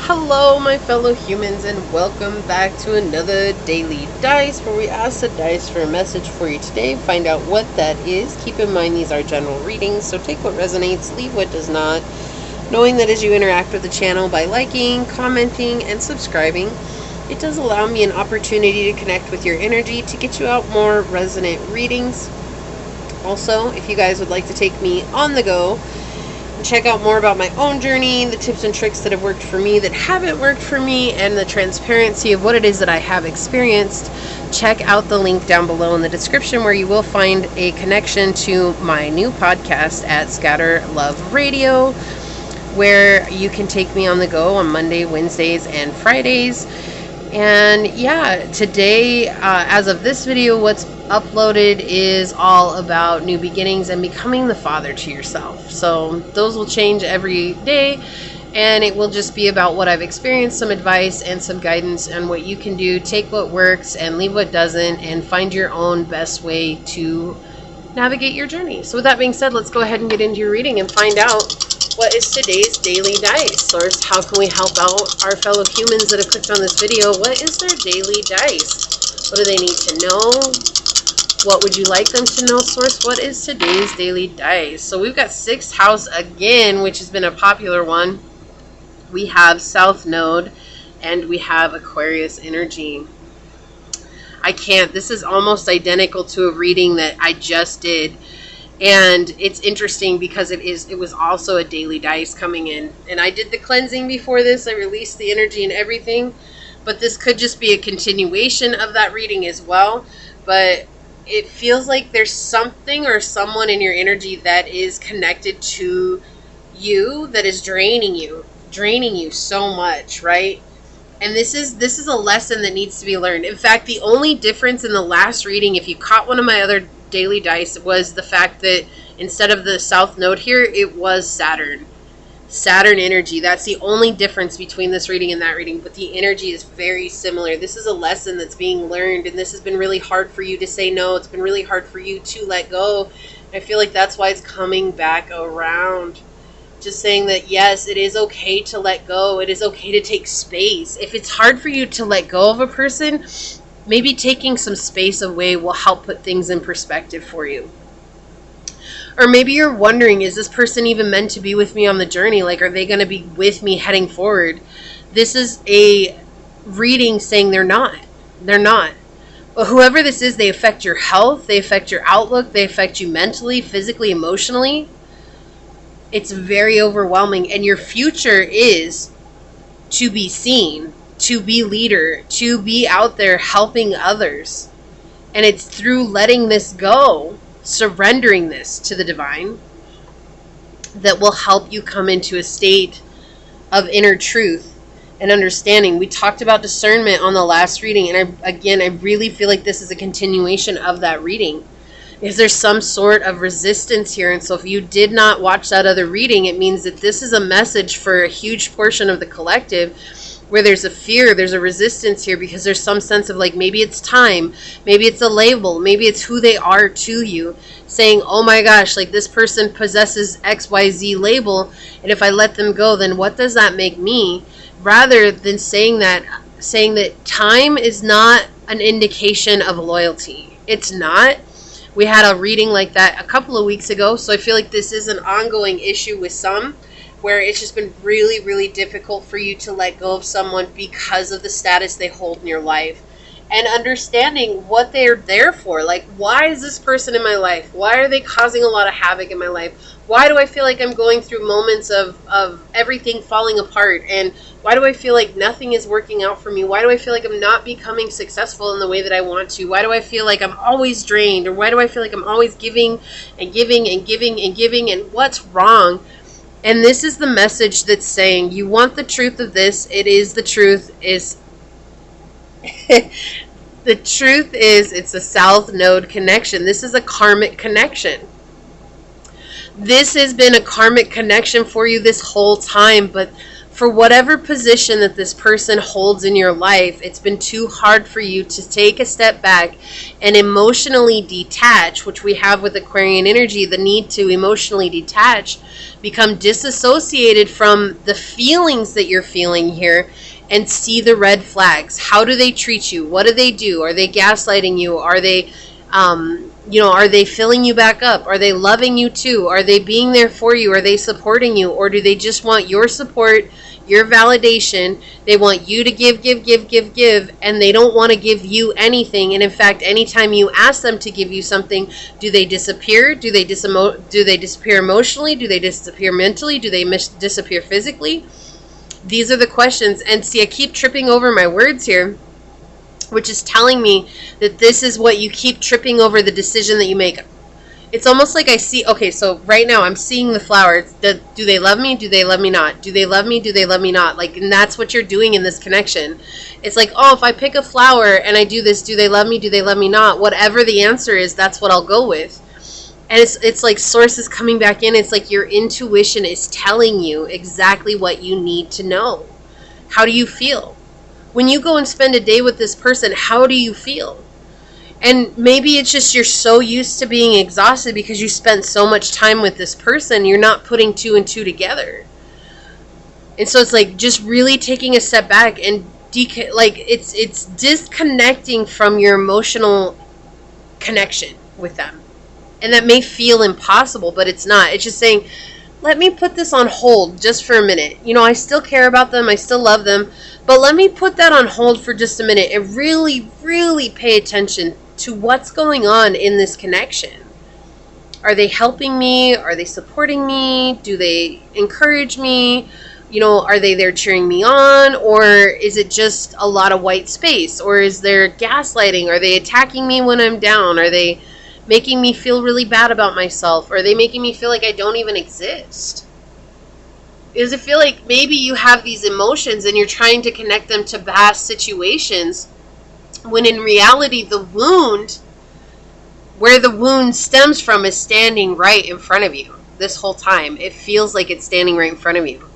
Hello, my fellow humans, and welcome back to another Daily Dice, where we ask the dice for a message for you today. Find out what that is. Keep in mind these are general readings, so take what resonates, leave what does not. Knowing that as you interact with the channel by liking, commenting, and subscribing, it does allow me an opportunity to connect with your energy to get you out more resonant readings. Also, if you guys would like to take me on the go, check out more about my own journey, the tips and tricks that have worked for me, that haven't worked for me, and the transparency of what it is that I have experienced, check out the link down below in the description where you will find a connection to my new podcast at Scatter Love Radio, where you can take me on the go on Monday, Wednesdays, and Fridays. And yeah, today, as of this video, what's uploaded is all about new beginnings and becoming the father to yourself. So those will change every day, and it will just be about what I've experienced, some advice and some guidance on what you can do. Take what works and leave what doesn't, and find your own best way to navigate your journey. So with that being said, let's go ahead and get into your reading and find out what is today's daily dice. Source, how can we help out our fellow humans that have clicked on this video? What is their daily dice? What do they need to know? What would you like them to know, Source? What is today's daily dice? So we've got 6th house again, which has been a popular one. We have South Node, and we have Aquarius energy. This is almost identical to a reading that I just did. And it's interesting because it was also a daily dice coming in. And I did the cleansing before this. I released the energy and everything. But this could just be a continuation of that reading as well. But it feels like there's something or someone in your energy that is connected to you that is draining you so much, right? And this is a lesson that needs to be learned. In fact, the only difference in the last reading, if you caught one of my other daily dice, was the fact that instead of the South Node here, it was Saturn energy. That's the only difference between this reading and that reading, but the energy is very similar. This is a lesson that's being learned, and this has been really hard for you to say no. It's been really hard for you to let go. I feel like that's why it's coming back around. Just saying that, yes, it is okay to let go. It is okay to take space. If it's hard for you to let go of a person, maybe taking some space away will help put things in perspective for you. Or maybe you're wondering, is this person even meant to be with me on the journey? Like, are they going to be with me heading forward? This is a reading saying they're not. They're not. But whoever this is, they affect your health. They affect your outlook. They affect you mentally, physically, emotionally. It's very overwhelming. And your future is to be seen, to be leader, to be out there helping others. And it's through letting this go, surrendering this to the divine, that will help you come into a state of inner truth and understanding. We talked about discernment on the last reading, and I really feel like this is a continuation of that reading. Is there some sort of resistance here? And so if you did not watch that other reading, it means that this is a message for a huge portion of the collective, where there's a fear, there's a resistance here, because there's some sense of like, maybe it's time, maybe it's a label, maybe it's who they are to you, saying, oh my gosh, like this person possesses XYZ label, and if I let them go, then what does that make me? Rather than saying that time is not an indication of loyalty. It's not. We had a reading like that a couple of weeks ago, so I feel like this is an ongoing issue with some, where it's just been really, really difficult for you to let go of someone because of the status they hold in your life. And understanding what they're there for. Like, why is this person in my life? Why are they causing a lot of havoc in my life? Why do I feel like I'm going through moments of everything falling apart? And why do I feel like nothing is working out for me? Why do I feel like I'm not becoming successful in the way that I want to? Why do I feel like I'm always drained? Or why do I feel like I'm always giving and giving and giving and giving? And what's wrong? And this is the message that's saying, you want the truth of this. It is the truth. The truth is, it's a South Node connection. This is a karmic connection. This has been a karmic connection for you this whole time, but for whatever position that this person holds in your life, it's been too hard for you to take a step back and emotionally detach, which we have with Aquarian energy, the need to emotionally detach, become disassociated from the feelings that you're feeling here, and see the red flags. How do they treat you? What do they do? Are they gaslighting you? Are they are they filling you back up? Are they loving you too? Are they being there for you? Are they supporting you? Or do they just want your support, your validation? They want you to give, and they don't want to give you anything. And in fact, anytime you ask them to give you something, do they disappear? Do they disappear emotionally? Do they disappear mentally? Do they disappear physically? These are the questions. And see, I keep tripping over my words here, which is telling me that this is what you keep tripping over, the decision that you make. It's almost like I see, okay, so right now I'm seeing the flowers. Do they love me? Do they love me not? Do they love me? Do they love me not? Like, and that's what you're doing in this connection. It's like, oh, if I pick a flower and I do this, do they love me? Do they love me not? Whatever the answer is, that's what I'll go with. And it's like sources coming back in. It's like your intuition is telling you exactly what you need to know. How do you feel? When you go and spend a day with this person, how do you feel? And maybe it's just you're so used to being exhausted because you spent so much time with this person, you're not putting two and two together. And so it's like just really taking a step back and it's disconnecting from your emotional connection with them. And that may feel impossible, but it's not. It's just saying, let me put this on hold just for a minute. I still care about them. I still love them. But let me put that on hold for just a minute and really, really pay attention to what's going on in this connection. Are they helping me? Are they supporting me? Do they encourage me? Are they there cheering me on? Or is it just a lot of white space? Or is there gaslighting? Are they attacking me when I'm down? Are they making me feel really bad about myself? Or are they making me feel like I don't even exist? Does it feel like maybe you have these emotions and you're trying to connect them to past situations, when in reality the wound, where the wound stems from, is standing right in front of you this whole time? It feels like it's standing right in front of you.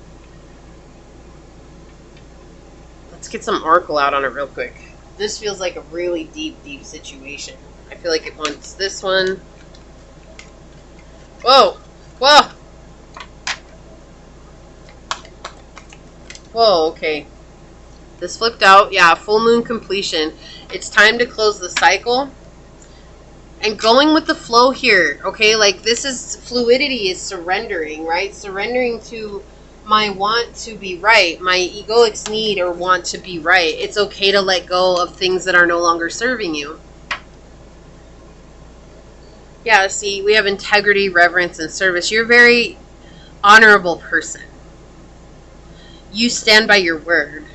Let's get some oracle out on it real quick. This feels like a really deep situation. I feel like it wants this one. Whoa! Whoa! Whoa, okay. This flipped out. Yeah, full moon completion. It's time to close the cycle. And going with the flow here, okay? Like, this is, fluidity is surrendering, right? Surrendering to my want to be right, my egoic need or want to be right. It's okay to let go of things that are no longer serving you. Yeah, see, we have integrity, reverence, and service. You're a very honorable person. You stand by your word.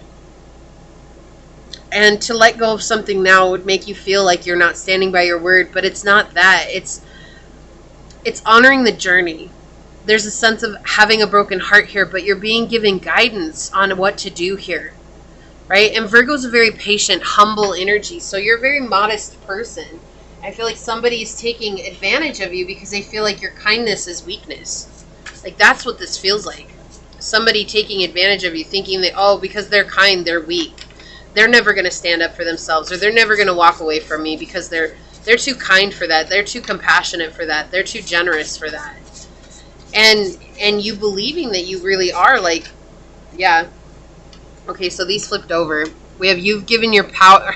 And to let go of something now would make you feel like you're not standing by your word, but it's not that. It's honoring the journey. There's a sense of having a broken heart here, but you're being given guidance on what to do here, right? And Virgo's a very patient, humble energy, so you're a very modest person. I feel like somebody is taking advantage of you because they feel like your kindness is weakness. Like, that's what this feels like. Somebody taking advantage of you, thinking that, oh, because they're kind, they're weak. They're never going to stand up for themselves, or they're never going to walk away from me because they're too kind for that. They're too compassionate for that. They're too generous for that. And you believing that you really are, like, yeah. Okay, so these flipped over. We have you've given your power.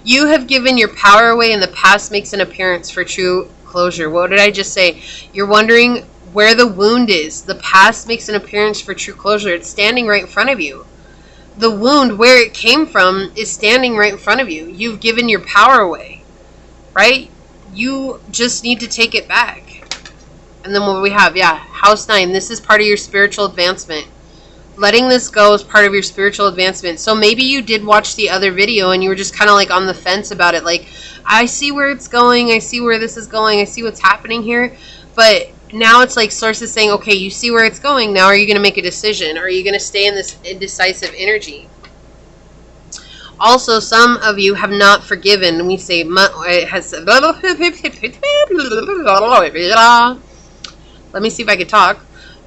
You have given your power away, and the past makes an appearance for true closure. What did I just say? You're wondering where the wound is. The past makes an appearance for true closure. It's standing right in front of you. The wound, where it came from, is standing right in front of you. You've given your power away, right? You just need to take it back. And then what do we have? Yeah, house 9. This is part of your spiritual advancement. Letting this go is part of your spiritual advancement. So maybe you did watch the other video and you were just kind of like on the fence about it. Like, I see where it's going. I see where this is going. I see what's happening here. But now it's like Source is saying, okay, you see where it's going. Now are you going to make a decision? Or are you going to stay in this indecisive energy? Also, some of you have not forgiven. We say, it has... Let me see if I can talk.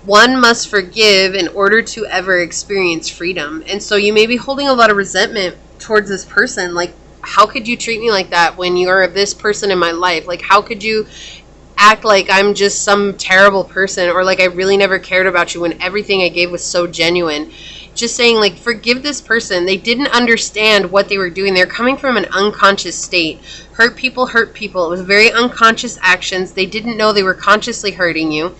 One must forgive in order to ever experience freedom. And so you may be holding a lot of resentment towards this person. Like, how could you treat me like that when you're this person in my life? Like, how could you act like I'm just some terrible person, or like I really never cared about you when everything I gave was so genuine? Just saying, like, forgive this person. They didn't understand what they were doing. They're coming from an unconscious state. Hurt people hurt people. It was very unconscious actions. They didn't know they were consciously hurting you.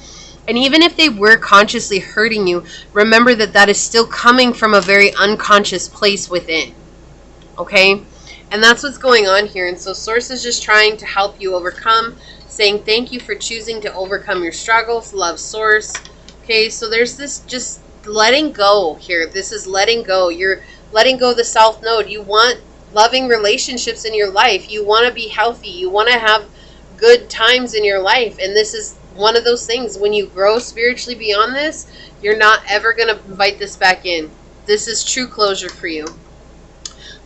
And even if they were consciously hurting you, remember that that is still coming from a very unconscious place within. Okay? And that's what's going on here. And so Source is just trying to help you overcome, saying thank you for choosing to overcome your struggles. Love, Source. Okay, so there's this just letting go here. This is letting go. You're letting go of the South Node. You want loving relationships in your life. You want to be healthy. You want to have good times in your life. And this is one of those things. When you grow spiritually beyond this, you're not ever going to invite this back in. This is true closure for you.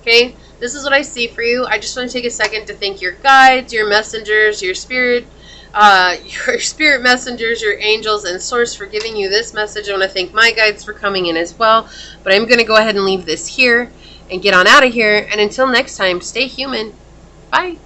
Okay, this is what I see for you. I just want to take a second to thank your guides, your messengers, your spirit messengers, your angels, and Source for giving you this message. I want to thank my guides for coming in as well. But I'm going to go ahead and leave this here and get on out of here. And until next time, stay human. Bye.